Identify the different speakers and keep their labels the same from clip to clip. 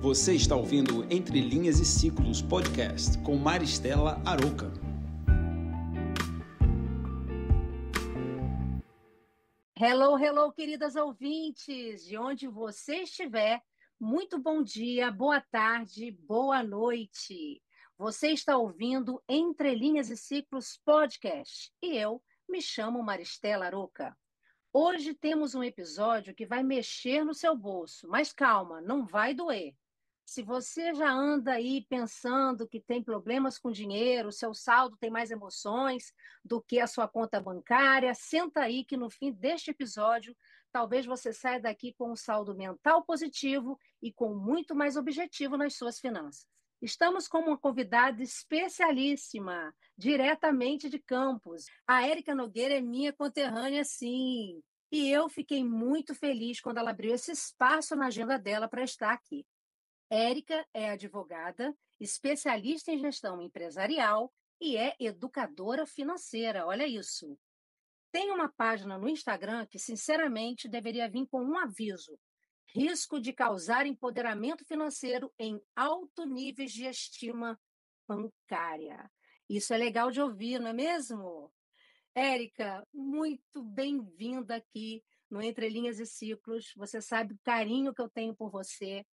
Speaker 1: Você está ouvindo Entre Linhas e Ciclos podcast com Maristela Arouca.
Speaker 2: Hello, hello, queridas ouvintes, de onde você estiver, muito bom dia, boa tarde, boa noite. Você está ouvindo Entre Linhas e Ciclos podcast e eu me chamo Maristela Arouca. Hoje temos um episódio que vai mexer no seu bolso, mas calma, não vai doer. Se você já anda aí pensando que tem problemas com dinheiro, seu saldo tem mais emoções do que a sua conta bancária, senta aí que no fim deste episódio, talvez você saia daqui com um saldo mental positivo e com muito mais objetivo nas suas finanças. Estamos com uma convidada especialíssima, diretamente de Campos. A Érica Nogueira é minha conterrânea, sim. E eu fiquei muito feliz quando ela abriu esse espaço na agenda dela para estar aqui. Érica é advogada, especialista em gestão empresarial e é educadora financeira. Olha isso. Tem uma página no Instagram que, sinceramente, deveria vir com um aviso: risco de causar empoderamento financeiro em alto níveis de estima bancária. Isso é legal de ouvir, não é mesmo? Érica, muito bem-vinda aqui no Entre Linhas e Ciclos. Você sabe o carinho que eu tenho por você,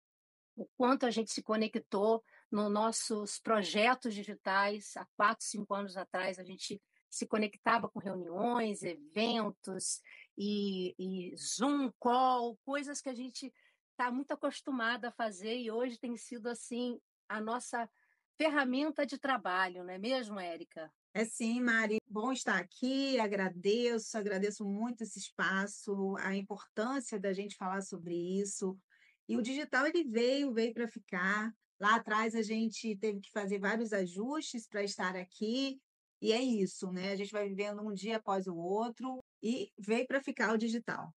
Speaker 2: o quanto a gente se conectou nos nossos projetos digitais. Há 4, 5 anos atrás, a gente se conectava com reuniões, eventos e Zoom call, coisas que a gente está muito acostumada a fazer e hoje tem sido assim a nossa ferramenta de trabalho, não é mesmo, Érica?
Speaker 3: É sim, Mari. Bom estar aqui, agradeço muito esse espaço, a importância da gente falar sobre isso. E o digital ele veio para ficar. Lá atrás a gente teve que fazer vários ajustes para estar aqui, e é isso, né? A gente vai vivendo um dia após o outro e veio para ficar o digital.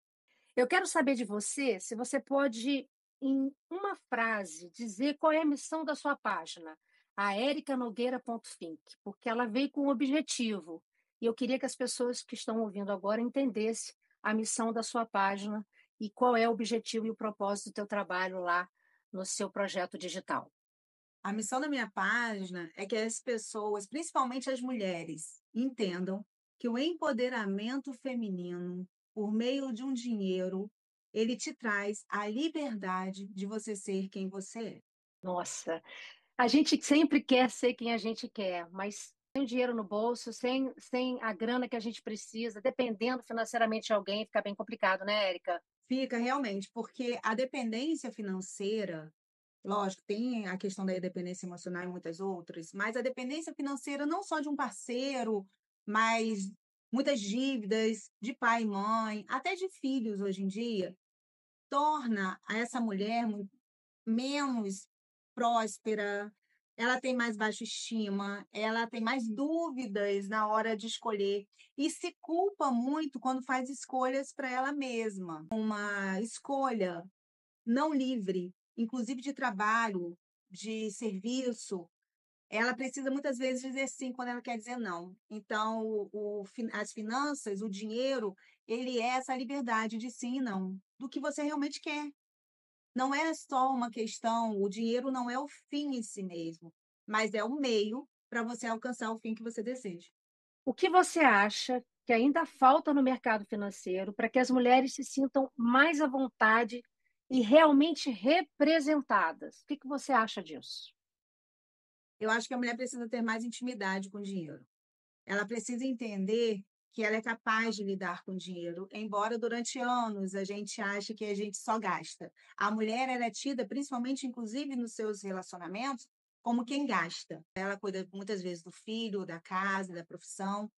Speaker 2: Eu quero saber de você, se você pode, em uma frase, dizer qual é a missão da sua página, a ericanogueira.finc, porque ela veio com um objetivo. E eu queria que as pessoas que estão ouvindo agora entendessem a missão da sua página e qual é o objetivo e o propósito do teu trabalho lá no seu projeto digital.
Speaker 3: A missão da minha página é que as pessoas, principalmente as mulheres, entendam que o empoderamento feminino, por meio de um dinheiro, ele te traz a liberdade de você ser quem você é.
Speaker 2: Nossa, a gente sempre quer ser quem a gente quer, mas sem o dinheiro no bolso, sem a grana que a gente precisa, dependendo financeiramente de alguém, fica bem complicado, né, Érica?
Speaker 3: Fica realmente, porque a dependência financeira, lógico, tem a questão da dependência emocional e muitas outras, mas a dependência financeira não só de um parceiro, mas muitas dívidas de pai e mãe, até de filhos hoje em dia, torna essa mulher menos próspera, ela tem mais baixa estima, ela tem mais dúvidas na hora de escolher e se culpa muito quando faz escolhas para ela mesma. Uma escolha não livre, inclusive de trabalho, de serviço, ela precisa muitas vezes dizer sim quando ela quer dizer não. Então, as finanças, o dinheiro, ele é essa liberdade de sim e não, do que você realmente quer. Não é só uma questão, o dinheiro não é o fim em si mesmo, mas é o meio para você alcançar o fim que você deseja.
Speaker 2: O que você acha que ainda falta no mercado financeiro para que as mulheres se sintam mais à vontade e realmente representadas? O que você acha disso?
Speaker 3: Eu acho que a mulher precisa ter mais intimidade com o dinheiro. Ela precisa entender que ela é capaz de lidar com dinheiro, embora durante anos a gente ache que a gente só gasta. A mulher ela é tida, principalmente, inclusive nos seus relacionamentos, como quem gasta. Ela cuida muitas vezes do filho, da casa, da profissão,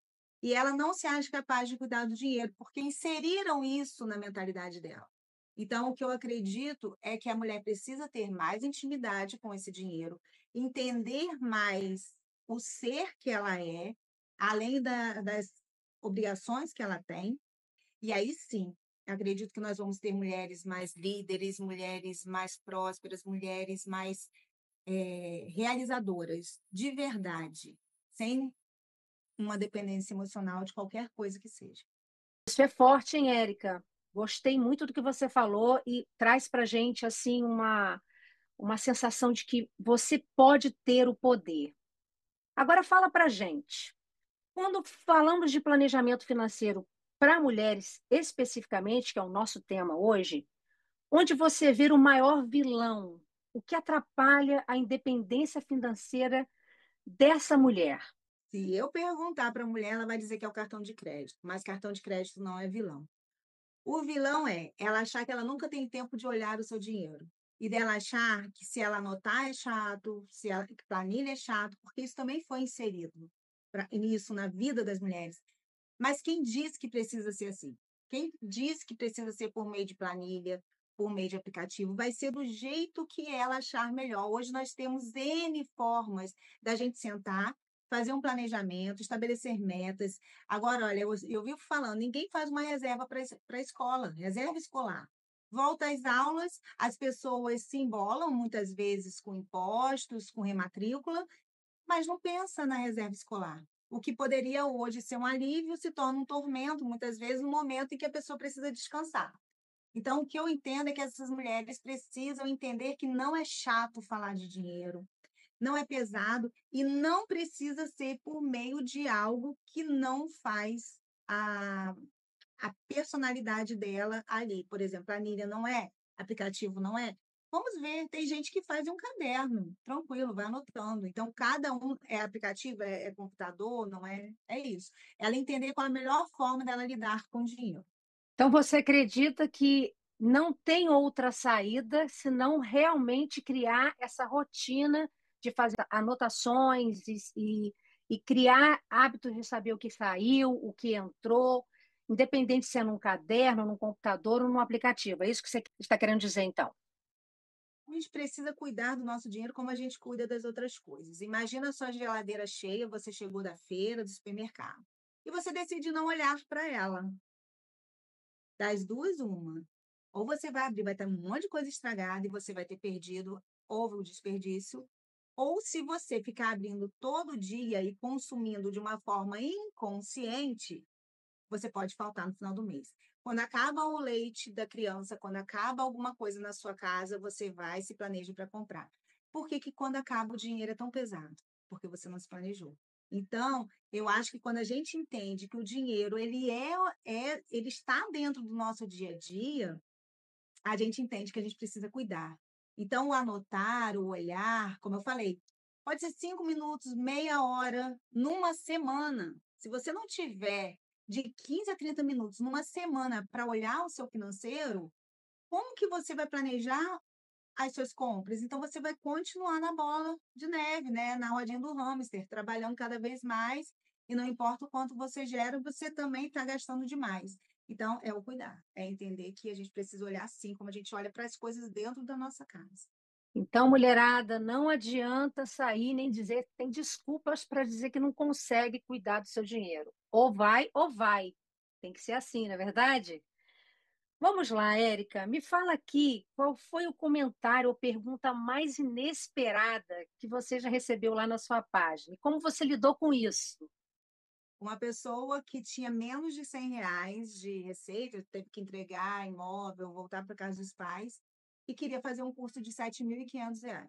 Speaker 3: e ela não se acha capaz de cuidar do dinheiro, porque inseriram isso na mentalidade dela. Então, o que eu acredito é que a mulher precisa ter mais intimidade com esse dinheiro, entender mais o ser que ela é, além das obrigações que ela tem, e aí sim, acredito que nós vamos ter mulheres mais líderes, mulheres mais prósperas, mulheres mais realizadoras, de verdade, sem uma dependência emocional de qualquer coisa que seja.
Speaker 2: Isso é forte, hein, Érica? Gostei muito do que você falou e traz para a gente assim uma sensação de que você pode ter o poder. Agora fala para gente, quando falamos de planejamento financeiro para mulheres especificamente, que é o nosso tema hoje, onde você vê o maior vilão, o que atrapalha a independência financeira dessa mulher?
Speaker 3: Se eu perguntar para a mulher, ela vai dizer que é o cartão de crédito, mas cartão de crédito não é vilão. O vilão é ela achar que ela nunca tem tempo de olhar o seu dinheiro. E dela achar que se ela anotar é chato, se ela, que planilha é chato, porque isso também foi inserido nisso na vida das mulheres. Mas quem diz que precisa ser assim? Quem diz que precisa ser por meio de planilha, por meio de aplicativo? Vai ser do jeito que ela achar melhor. Hoje nós temos N formas da gente sentar, fazer um planejamento, estabelecer metas. Agora, olha, eu vivo falando, ninguém faz uma reserva para a escola, reserva escolar. Volta às aulas, as pessoas se embolam muitas vezes com impostos, com rematrícula, mas não pensa na reserva escolar. O que poderia hoje ser um alívio se torna um tormento, muitas vezes, no momento em que a pessoa precisa descansar. Então, o que eu entendo é que essas mulheres precisam entender que não é chato falar de dinheiro, não é pesado e não precisa ser por meio de algo que não faz a, a personalidade dela ali. Por exemplo, a Nília não é, aplicativo não é. Vamos ver, tem gente que faz em um caderno, tranquilo, vai anotando. Então, cada um é aplicativo, é computador, não é? É isso. Ela entender qual a melhor forma dela lidar com o dinheiro.
Speaker 2: Então, você acredita que não tem outra saída senão realmente criar essa rotina de fazer anotações e criar hábitos de saber o que saiu, o que entrou, independente se é num caderno, num computador ou num aplicativo. É isso que você está querendo dizer, então?
Speaker 3: A gente precisa cuidar do nosso dinheiro como a gente cuida das outras coisas. Imagina a sua geladeira cheia, você chegou da feira, do supermercado, e você decide não olhar para ela. Das duas, uma. Ou você vai abrir, vai ter um monte de coisa estragada e você vai ter perdido, houve o desperdício. Ou se você ficar abrindo todo dia e consumindo de uma forma inconsciente, você pode faltar no final do mês. Quando acaba o leite da criança, quando acaba alguma coisa na sua casa, você vai e se planeja para comprar. Por que que quando acaba o dinheiro é tão pesado? Porque você não se planejou. Então, eu acho que quando a gente entende que o dinheiro ele está dentro do nosso dia a dia, a gente entende que a gente precisa cuidar. Então, o anotar, o olhar, como eu falei, pode ser 5 minutos, meia hora, numa semana. Se você não tiver de 15 a 30 minutos numa semana para olhar o seu financeiro, como que você vai planejar as suas compras? Então, você vai continuar na bola de neve, né? Na rodinha do hamster, trabalhando cada vez mais, e não importa o quanto você gera, você também está gastando demais. Então, é o cuidar, é entender que a gente precisa olhar assim, como a gente olha para as coisas dentro da nossa casa.
Speaker 2: Então, mulherada, não adianta sair nem dizer, tem desculpas para dizer que não consegue cuidar do seu dinheiro. Ou vai. Tem que ser assim, não é verdade? Vamos lá, Érica, me fala aqui qual foi o comentário ou pergunta mais inesperada que você já recebeu lá na sua página. E como você lidou com isso?
Speaker 3: Uma pessoa que tinha menos de R$ 100 de receita, teve que entregar imóvel, voltar para casa dos pais, e queria fazer um curso de R$ 7.500.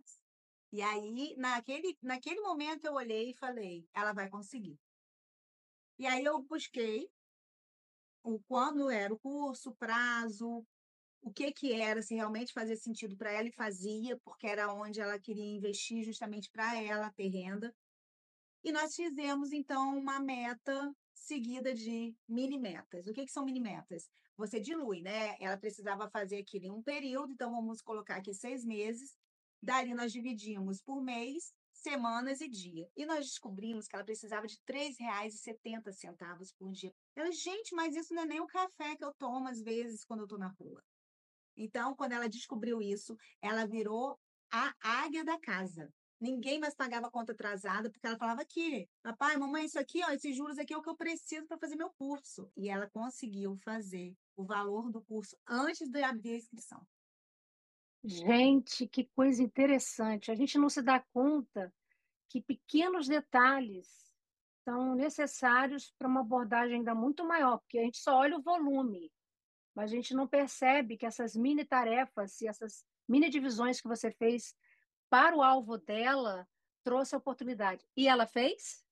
Speaker 3: E aí, naquele momento, eu olhei e falei, ela vai conseguir. E aí eu busquei o quando era o curso, o prazo, o que que era, se realmente fazia sentido para ela e fazia, porque era onde ela queria investir justamente para ela ter renda. E nós fizemos, então, uma meta seguida de mini metas. O que que são mini metas? Você dilui, né? Ela precisava fazer aquilo em um período, então vamos colocar aqui 6 meses. Dali nós dividimos por mês, semanas e dia. E nós descobrimos que ela precisava de R$ 3,70 por dia. Eu, gente, mas isso não é nem o café que eu tomo às vezes quando eu estou na rua. Então, quando ela descobriu isso, ela virou a águia da casa. Ninguém mais pagava conta atrasada, porque ela falava aqui, papai, mamãe, isso aqui, ó, esses juros aqui é o que eu preciso para fazer meu curso. E ela conseguiu fazer o valor do curso antes de abrir a inscrição.
Speaker 2: Gente, que coisa interessante. A gente não se dá conta que pequenos detalhes são necessários para uma abordagem ainda muito maior, porque a gente só olha o volume, mas a gente não percebe que essas mini tarefas e essas mini divisões que você fez para o alvo dela trouxe a oportunidade. E ela fez?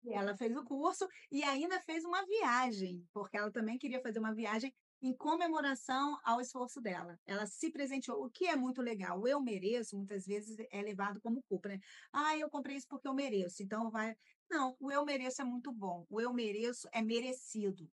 Speaker 3: E ela fez o curso e ainda fez uma viagem, porque ela também queria fazer uma viagem em comemoração ao esforço dela. Ela se presenteou, o que é muito legal. O eu mereço, muitas vezes, é levado como culpa, né? Ah, eu comprei isso porque eu mereço, então vai. Não, o eu mereço é muito bom. O eu mereço é merecido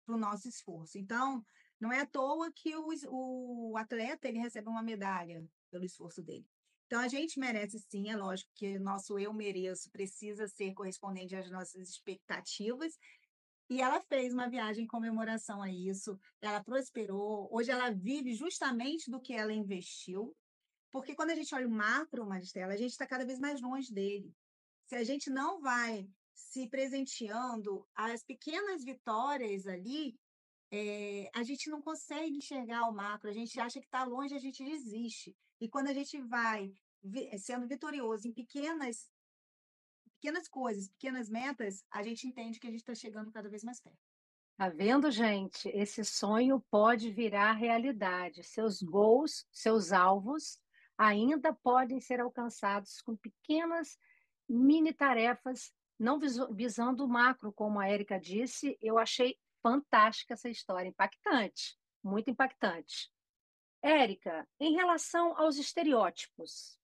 Speaker 3: para o nosso esforço. Então, não é à toa que o atleta ele recebe uma medalha pelo esforço dele. Então, a gente merece sim, é lógico que o nosso eu mereço precisa ser correspondente às nossas expectativas. E ela fez uma viagem em comemoração a isso, ela prosperou, hoje ela vive justamente do que ela investiu, porque quando a gente olha o macro, Maristela, a gente está cada vez mais longe dele. Se a gente não vai se presenteando as pequenas vitórias ali, a gente não consegue enxergar o macro, a gente acha que está longe, a gente desiste. E quando a gente vai sendo vitorioso em pequenas coisas, pequenas metas, a gente entende que a gente está chegando cada vez mais perto.
Speaker 2: Tá vendo, gente? Esse sonho pode virar realidade. Seus goals, seus alvos ainda podem ser alcançados com pequenas mini tarefas, não visando o macro, como a Érica disse. Eu achei fantástica essa história, impactante, muito impactante. Érica, em relação aos estereótipos,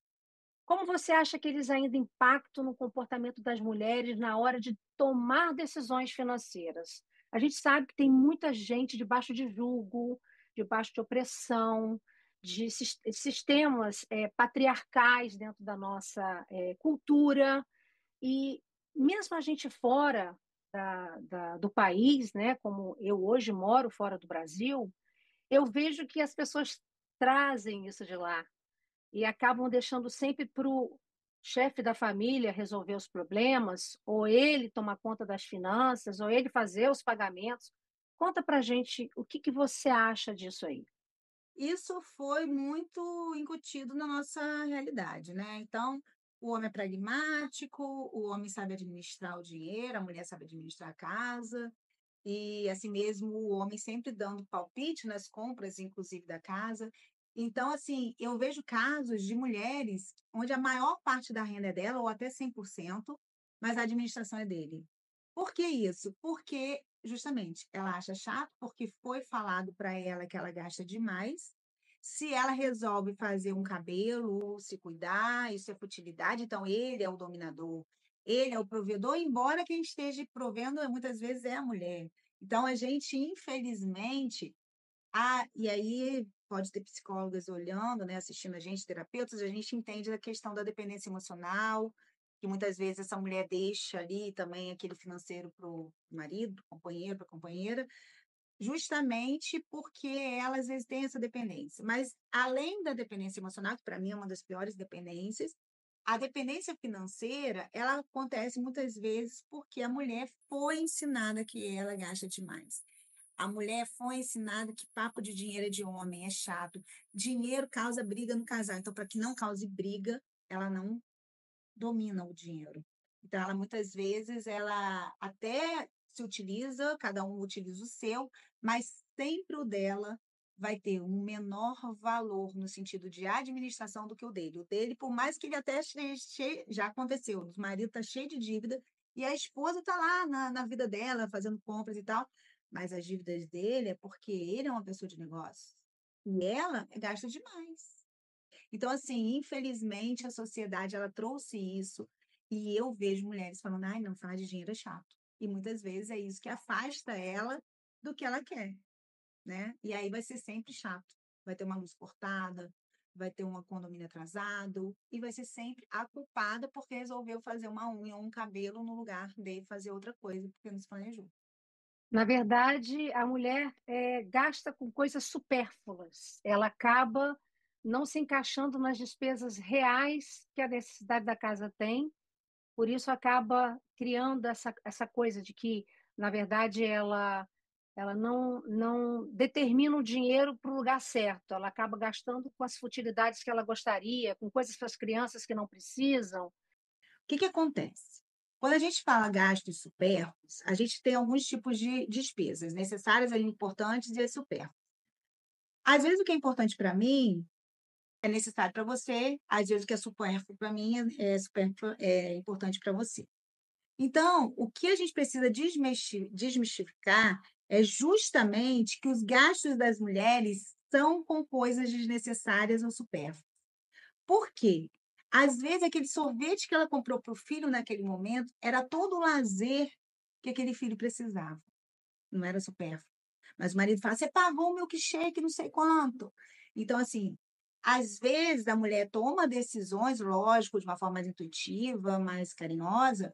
Speaker 2: como você acha que eles ainda impactam no comportamento das mulheres na hora de tomar decisões financeiras? A gente sabe que tem muita gente debaixo de julgo, debaixo de opressão, de sistemas patriarcais dentro da nossa cultura, e mesmo a gente fora do país, né, como eu hoje moro fora do Brasil, eu vejo que as pessoas trazem isso de lá e acabam deixando sempre para o chefe da família resolver os problemas, ou ele tomar conta das finanças, ou ele fazer os pagamentos. Conta para gente o que que você acha disso aí.
Speaker 3: Isso foi muito incutido na nossa realidade, né? Então, o homem é pragmático, o homem sabe administrar o dinheiro, a mulher sabe administrar a casa, e assim mesmo o homem sempre dando palpite nas compras, inclusive da casa. Então, assim, eu vejo casos de mulheres onde a maior parte da renda é dela, ou até 100%, mas a administração é dele. Por que isso? Porque, justamente, ela acha chato, porque foi falado para ela que ela gasta demais. Se ela resolve fazer um cabelo, ou se cuidar, isso é futilidade, então ele é o dominador, ele é o provedor, embora quem esteja provendo muitas vezes é a mulher. Então, a gente, infelizmente, e aí pode ter psicólogas olhando, né, assistindo a gente, terapeutas, a gente entende a questão da dependência emocional, que muitas vezes essa mulher deixa ali também aquele financeiro para o marido, companheiro, para a companheira, justamente porque ela às vezes tem essa dependência. Mas além da dependência emocional, que para mim é uma das piores dependências, a dependência financeira, ela acontece muitas vezes porque a mulher foi ensinada que ela gasta demais. A mulher foi ensinada que papo de dinheiro é de homem, é chato. Dinheiro causa briga no casal. Então, para que não cause briga, ela não domina o dinheiro. Então, ela muitas vezes ela até se utiliza, cada um utiliza o seu, mas sempre o dela vai ter um menor valor no sentido de administração do que o dele. O dele, por mais que ele até já aconteceu, o marido está cheio de dívida e a esposa está lá na vida dela, fazendo compras e tal, mas as dívidas dele é porque ele é uma pessoa de negócios e ela gasta demais. Então, assim, infelizmente, a sociedade ela trouxe isso e eu vejo mulheres falando, ai, não, falar de dinheiro é chato. E muitas vezes é isso que afasta ela do que ela quer, né? E aí vai ser sempre chato. Vai ter uma luz cortada, vai ter um condomínio atrasado e vai ser sempre a culpada porque resolveu fazer uma unha ou um cabelo no lugar de fazer outra coisa porque não se planejou.
Speaker 2: Na verdade, a mulher gasta com coisas supérfluas. Ela acaba não se encaixando nas despesas reais que a necessidade da casa tem. Por isso acaba criando essa coisa de que, na verdade, ela não determina o dinheiro para o lugar certo. Ela acaba gastando com as futilidades que ela gostaria, com coisas para as crianças que não precisam.
Speaker 3: O que que acontece? Quando a gente fala gastos supérfluos, a gente tem alguns tipos de despesas necessárias, importantes e as supérfluas. Às vezes, o que é importante para mim é necessário para você, às vezes o que é supérfluo para mim é importante para você. Então, o que a gente precisa desmistificar é justamente que os gastos das mulheres são com coisas desnecessárias ou supérfluas. Por quê? Às vezes, aquele sorvete que ela comprou para o filho naquele momento era todo o lazer que aquele filho precisava, não era supérfluo. Mas o marido fala: você pagou o milkshake, não sei quanto. Então, assim, às vezes a mulher toma decisões, lógico, de uma forma mais intuitiva, mais carinhosa,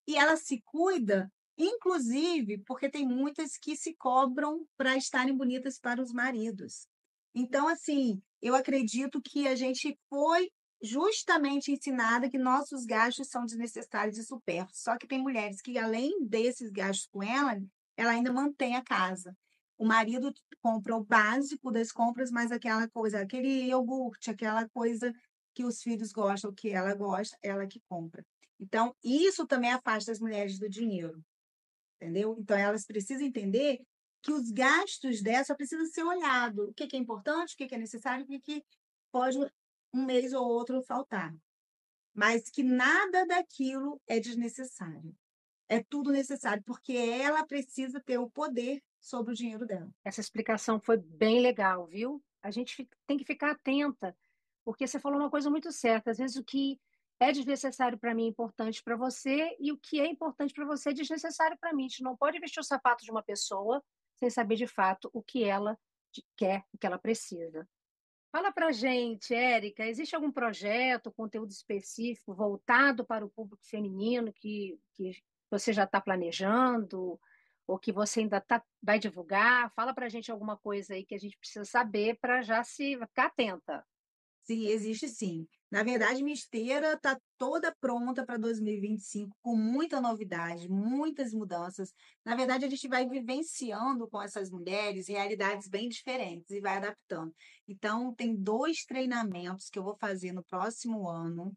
Speaker 3: e ela se cuida, inclusive porque tem muitas que se cobram para estarem bonitas para os maridos. Então, assim, eu acredito que a gente foi justamente ensinada que nossos gastos são desnecessários e supérfluos. Só que tem mulheres que, além desses gastos com ela, ela ainda mantém a casa. O marido compra o básico das compras, mas aquela coisa, aquele iogurte, aquela coisa que os filhos gostam, que ela gosta, ela que compra. Então, isso também afasta as mulheres do dinheiro, entendeu? Então, elas precisam entender que os gastos dessa precisam ser olhados. O que é importante, o que é necessário, o que pode um mês ou outro faltar. Mas que nada daquilo é desnecessário. É tudo necessário, porque ela precisa ter o poder sobre o dinheiro dela.
Speaker 2: Essa explicação foi bem legal, viu? A gente tem que ficar atenta, porque você falou uma coisa muito certa. Às vezes o que é desnecessário para mim é importante para você, e o que é importante para você é desnecessário para mim. A gente não pode vestir o sapato de uma pessoa sem saber de fato o que ela quer, o que ela precisa. Fala para gente, Érica, existe algum projeto, conteúdo específico voltado para o público feminino que você já está planejando ou que você ainda vai divulgar? Fala para a gente alguma coisa aí que a gente precisa saber para já se ficar atenta.
Speaker 3: Sim, existe sim. Na verdade, minha esteira está toda pronta para 2025, com muita novidade, muitas mudanças. Na verdade, a gente vai vivenciando com essas mulheres realidades bem diferentes e vai adaptando. Então, tem 2 treinamentos que eu vou fazer no próximo ano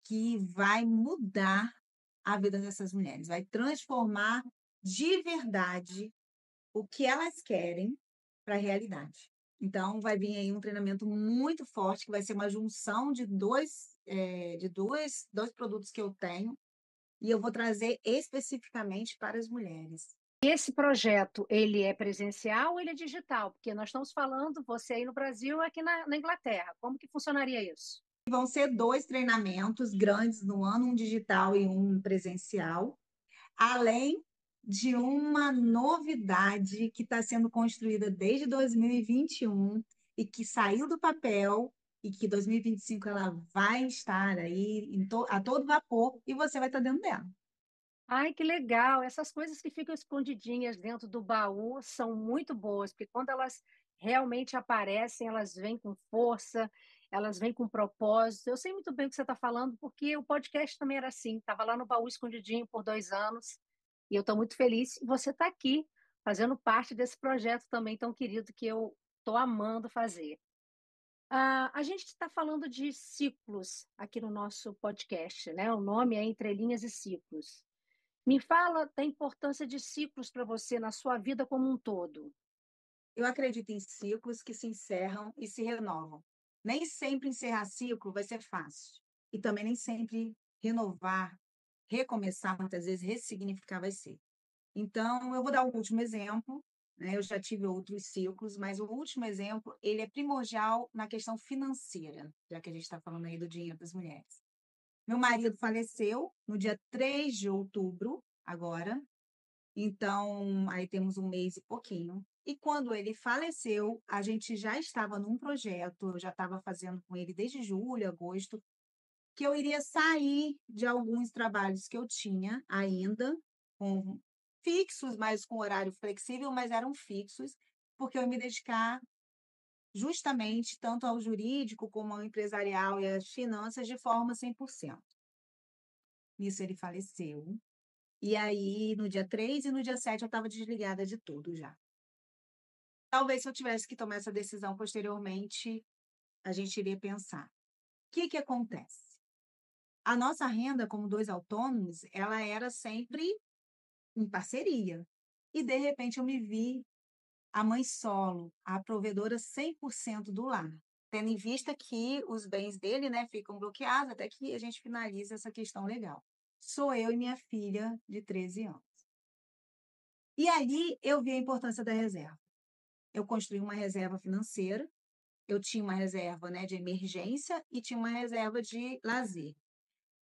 Speaker 3: que vai mudar a vida dessas mulheres, vai transformar de verdade o que elas querem para a realidade. Então, vai vir aí um treinamento muito forte, que vai ser uma junção de dois produtos que eu tenho, e eu vou trazer especificamente para as mulheres.
Speaker 2: Esse projeto, ele é presencial ou ele é digital? Porque nós estamos falando, você aí no Brasil, aqui na Inglaterra. Como que funcionaria isso?
Speaker 3: Vão ser 2 treinamentos grandes no ano, um digital e um presencial, além de uma novidade que está sendo construída desde 2021 e que saiu do papel e que 2025 ela vai estar aí a todo vapor e você vai estar dentro dela.
Speaker 2: Ai, que legal! Essas coisas que ficam escondidinhas dentro do baú são muito boas, porque quando elas realmente aparecem, elas vêm com força, elas vêm com propósito. Eu sei muito bem o que você está falando, porque o podcast também era assim, estava lá no baú escondidinho por 2 anos, e eu estou muito feliz. E você está aqui, fazendo parte desse projeto também tão querido que eu estou amando fazer. A gente está falando de ciclos aqui no nosso podcast, né? O nome é Entre Linhas e Ciclos. Me fala da importância de ciclos para você na sua vida como um todo.
Speaker 3: Eu acredito em ciclos que se encerram e se renovam. Nem sempre encerrar ciclo vai ser fácil. E também nem sempre renovar, recomeçar, muitas vezes ressignificar vai ser. Então, eu vou dar o último exemplo, né? Eu já tive outros ciclos, mas o último exemplo, ele é primordial na questão financeira, já que a gente está falando aí do dinheiro das mulheres. Meu marido faleceu no dia 3 de outubro, agora, então aí temos um mês e pouquinho. E quando ele faleceu, a gente já estava num projeto, eu já estava fazendo com ele desde julho, agosto, que eu iria sair de alguns trabalhos que eu tinha ainda, com fixos, mas com horário flexível, mas eram fixos, porque eu ia me dedicar justamente tanto ao jurídico como ao empresarial e às finanças de forma 100%. Nisso ele faleceu. E aí, no dia 3 e no dia 7, eu estava desligada de tudo já. Talvez se eu tivesse que tomar essa decisão posteriormente, a gente iria pensar. O que que acontece? A nossa renda como 2 autônomos, ela era sempre em parceria. E, de repente, eu me vi a mãe solo, a provedora 100% do lar. tendo em vista que os bens dele, né, ficam bloqueados até que a gente finalize essa questão legal. Sou eu e minha filha de 13 anos. E ali eu vi a importância da reserva. Eu construí uma reserva financeira, eu tinha uma reserva, né, de emergência e tinha uma reserva de lazer.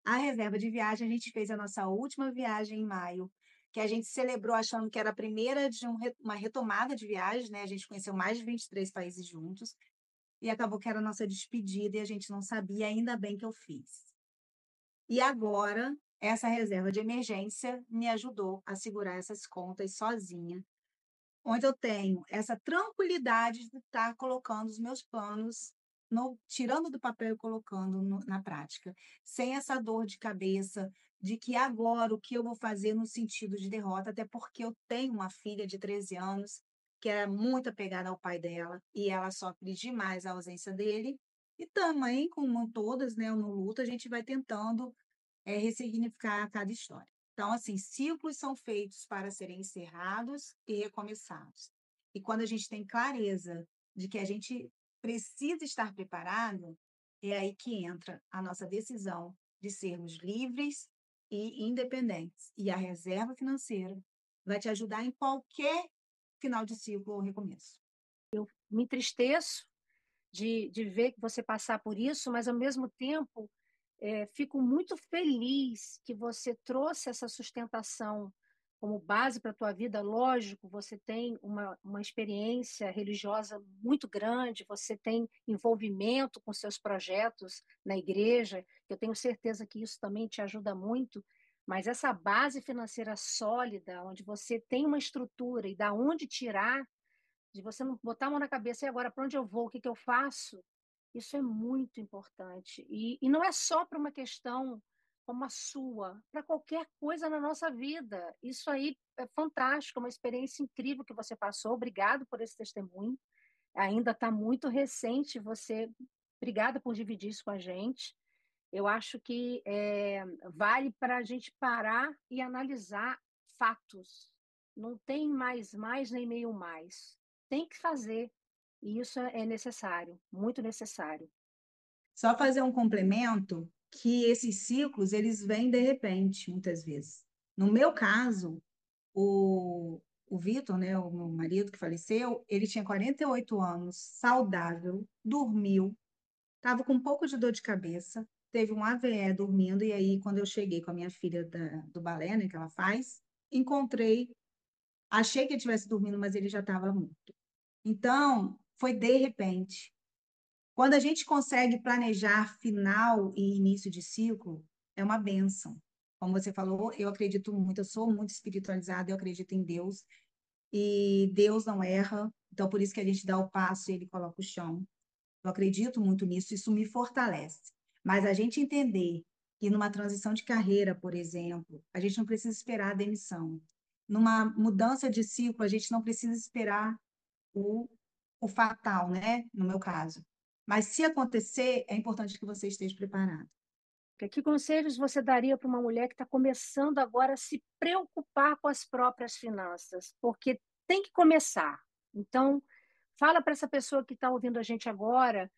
Speaker 3: A reserva de viagem, a gente fez a nossa última viagem em maio, que a gente celebrou achando que era a primeira de uma retomada de viagens, né? A gente conheceu mais de 23 países juntos, e acabou que era a nossa despedida e a gente não sabia, ainda bem que eu fiz. E agora, essa reserva de emergência me ajudou a segurar essas contas sozinha, onde eu tenho essa tranquilidade de estar colocando os meus planos, tirando do papel e colocando na prática, sem essa dor de cabeça de que agora o que eu vou fazer no sentido de derrota, até porque eu tenho uma filha de 13 anos que é muito apegada ao pai dela e ela sofre demais a ausência dele. E também, como todas, né, no luto, a gente vai tentando ressignificar cada história. Então, assim, ciclos são feitos para serem encerrados e recomeçados. E quando a gente tem clareza de que a gente precisa estar preparado, é aí que entra a nossa decisão de sermos livres e independentes. E a reserva financeira vai te ajudar em qualquer final de ciclo ou recomeço.
Speaker 2: Me entristeço de ver que você passar por isso, mas ao mesmo tempo fico muito feliz que você trouxe essa sustentação como base para a tua vida. Lógico, você tem uma experiência religiosa muito grande, você tem envolvimento com seus projetos na igreja, que eu tenho certeza que isso também te ajuda muito, mas essa base financeira sólida, onde você tem uma estrutura e da onde tirar, de você não botar a mão na cabeça e agora para onde eu vou, o que eu faço, isso é muito importante. E não é só para uma questão como a sua, para qualquer coisa na nossa vida. Isso aí é fantástico, é uma experiência incrível que você passou. Obrigado por esse testemunho. Ainda está muito recente, obrigada por dividir isso com a gente. Eu acho que vale para a gente parar e analisar fatos. Não tem mais nem meio mais. Tem que fazer. E isso é necessário, muito necessário.
Speaker 3: Só fazer um complemento que esses ciclos, eles vêm de repente, muitas vezes. No meu caso, o Vitor, né, o meu marido que faleceu, ele tinha 48 anos, saudável, dormiu, estava com um pouco de dor de cabeça, teve um AVE dormindo, e aí, quando eu cheguei com a minha filha do balé, né, que ela faz, encontrei, achei que ele estivesse dormindo, mas ele já estava morto. Então, foi de repente. Quando a gente consegue planejar final e início de ciclo, é uma bênção. Como você falou, eu acredito muito, eu sou muito espiritualizada, eu acredito em Deus, e Deus não erra, então por isso que a gente dá o passo e ele coloca o chão. Eu acredito muito nisso, isso me fortalece. Mas a gente entender que numa transição de carreira, por exemplo, a gente não precisa esperar a demissão. Numa mudança de ciclo, a gente não precisa esperar o, o fatal, né? No meu caso. Mas se acontecer, é importante que você esteja preparado.
Speaker 2: Que conselhos você daria para uma mulher que está começando agora a se preocupar com as próprias finanças? Porque tem que começar. Então, fala para essa pessoa que está ouvindo a gente agora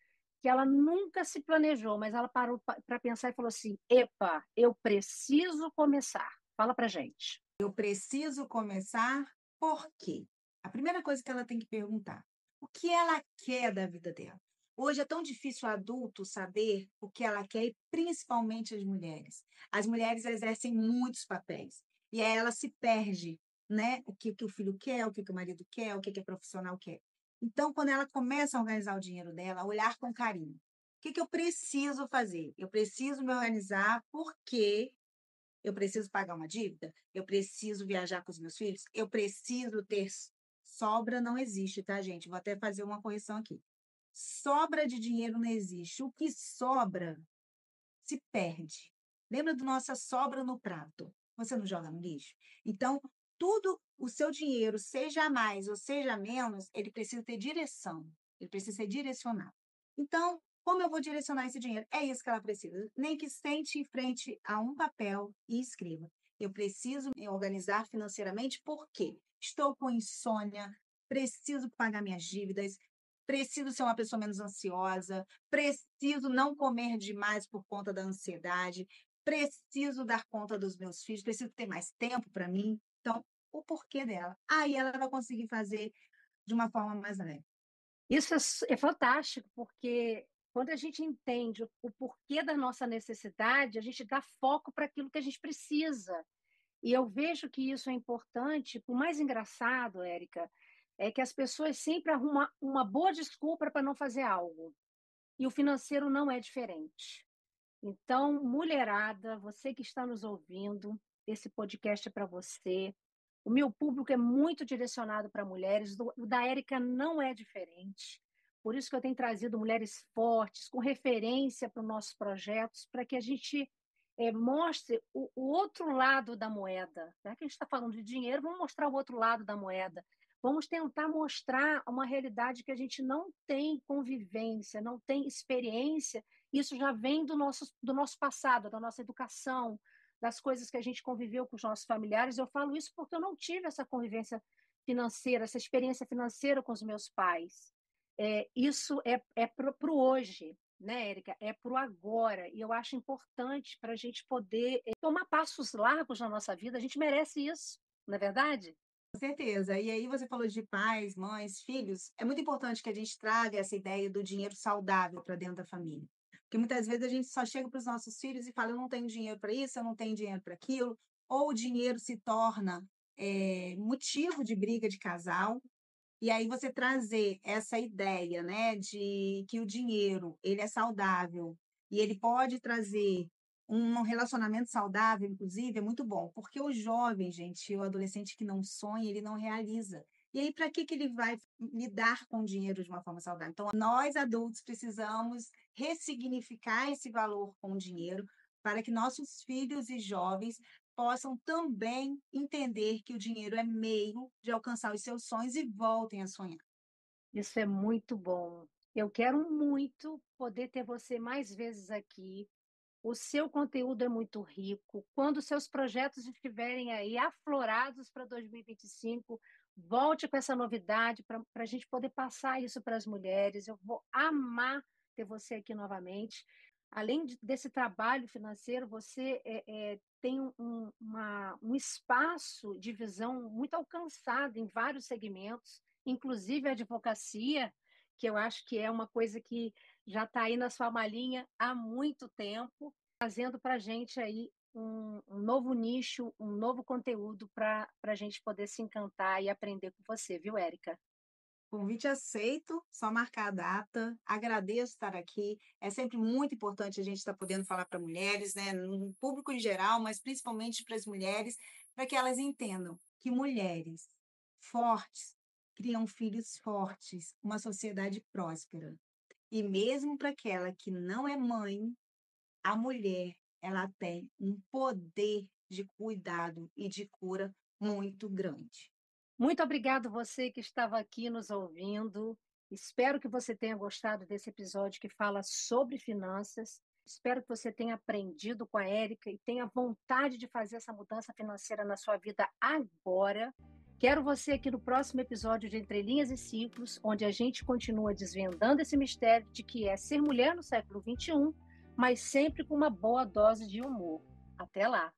Speaker 2: que ela nunca se planejou, mas ela parou para pensar e falou assim: epa, eu preciso começar. Fala para gente.
Speaker 3: Eu preciso começar por quê? A primeira coisa que ela tem que perguntar: o que ela quer da vida dela? Hoje é tão difícil o adulto saber o que ela quer, e principalmente as mulheres. As mulheres exercem muitos papéis e aí ela se perde, né? O que o filho quer, o que o marido quer, o que a profissional quer. Então, quando ela começa a organizar o dinheiro dela, olhar com carinho. O que eu preciso fazer? Eu preciso me organizar porque eu preciso pagar uma dívida? Eu preciso viajar com os meus filhos? Eu preciso ter sobra não existe, tá, gente? Vou até fazer uma correção aqui. Sobra de dinheiro não existe. O que sobra se perde. Lembra do nossa sobra no prato? Você não joga no lixo? Então, tudo o seu dinheiro, seja mais ou seja menos, ele precisa ter direção. Ele precisa ser direcionado. Então, como eu vou direcionar esse dinheiro? É isso que ela precisa. Nem que sente em frente a um papel e escreva. Eu preciso me organizar financeiramente porque estou com insônia, preciso pagar minhas dívidas, preciso ser uma pessoa menos ansiosa, preciso não comer demais por conta da ansiedade, preciso dar conta dos meus filhos, preciso ter mais tempo para mim. Então, o porquê dela. Aí ela vai conseguir fazer de uma forma mais leve.
Speaker 2: Isso é fantástico, porque quando a gente entende o porquê da nossa necessidade, a gente dá foco para aquilo que a gente precisa. E eu vejo que isso é importante. O mais engraçado, Érica, é que as pessoas sempre arrumam uma boa desculpa para não fazer algo. E o financeiro não é diferente. Então, mulherada, você que está nos ouvindo, esse podcast é para você. O meu público é muito direcionado para mulheres, o da Érica não é diferente. Por isso que eu tenho trazido mulheres fortes, com referência para os nossos projetos, para que a gente mostre o outro lado da moeda. Já que a gente está falando de dinheiro, vamos mostrar o outro lado da moeda. Vamos tentar mostrar uma realidade que a gente não tem convivência, não tem experiência. Isso já vem do nosso passado, da nossa educação, das coisas que a gente conviveu com os nossos familiares. Eu falo isso porque eu não tive essa convivência financeira, essa experiência financeira com os meus pais. Isso é para o hoje, né, Érica? É para o agora. E eu acho importante para a gente poder tomar passos largos na nossa vida. A gente merece isso, não é verdade?
Speaker 3: Com certeza. E aí você falou de pais, mães, filhos. É muito importante que a gente traga essa ideia do dinheiro saudável para dentro da família. Porque muitas vezes a gente só chega para os nossos filhos e fala: eu não tenho dinheiro para isso, eu não tenho dinheiro para aquilo. Ou o dinheiro se torna motivo de briga de casal. E aí você trazer essa ideia, né, de que o dinheiro, ele é saudável e ele pode trazer um relacionamento saudável, inclusive, é muito bom, porque o jovem, gente, o adolescente que não sonha, ele não realiza. E aí, para que ele vai lidar com o dinheiro de uma forma saudável? Então, nós adultos precisamos ressignificar esse valor com o dinheiro para que nossos filhos e jovens possam também entender que o dinheiro é meio de alcançar os seus sonhos e voltem a sonhar.
Speaker 2: Isso é muito bom. Eu quero muito poder ter você mais vezes aqui. O seu conteúdo é muito rico. Quando os seus projetos estiverem aí aflorados para 2025, volte com essa novidade para a gente poder passar isso para as mulheres. Eu vou amar ter você aqui novamente. Além desse trabalho financeiro, você tem um espaço de visão muito alcançado em vários segmentos, inclusive a advocacia, que eu acho que é uma coisa que já está aí na sua malinha há muito tempo, trazendo para a gente aí um novo nicho, um novo conteúdo para a gente poder se encantar e aprender com você, viu, Érica?
Speaker 3: Convite aceito, só marcar a data. Agradeço estar aqui. É sempre muito importante a gente estar podendo falar para mulheres, né, no público em geral, mas principalmente para as mulheres, para que elas entendam que mulheres fortes criam filhos fortes, uma sociedade próspera. E mesmo para aquela que não é mãe, a mulher, ela tem um poder de cuidado e de cura muito grande.
Speaker 2: Muito obrigado você que estava aqui nos ouvindo. Espero que você tenha gostado desse episódio que fala sobre finanças. Espero que você tenha aprendido com a Érica e tenha vontade de fazer essa mudança financeira na sua vida agora. Quero você aqui no próximo episódio de Entre Linhas e Ciclos, onde a gente continua desvendando esse mistério de que é ser mulher no século XXI, mas sempre com uma boa dose de humor. Até lá!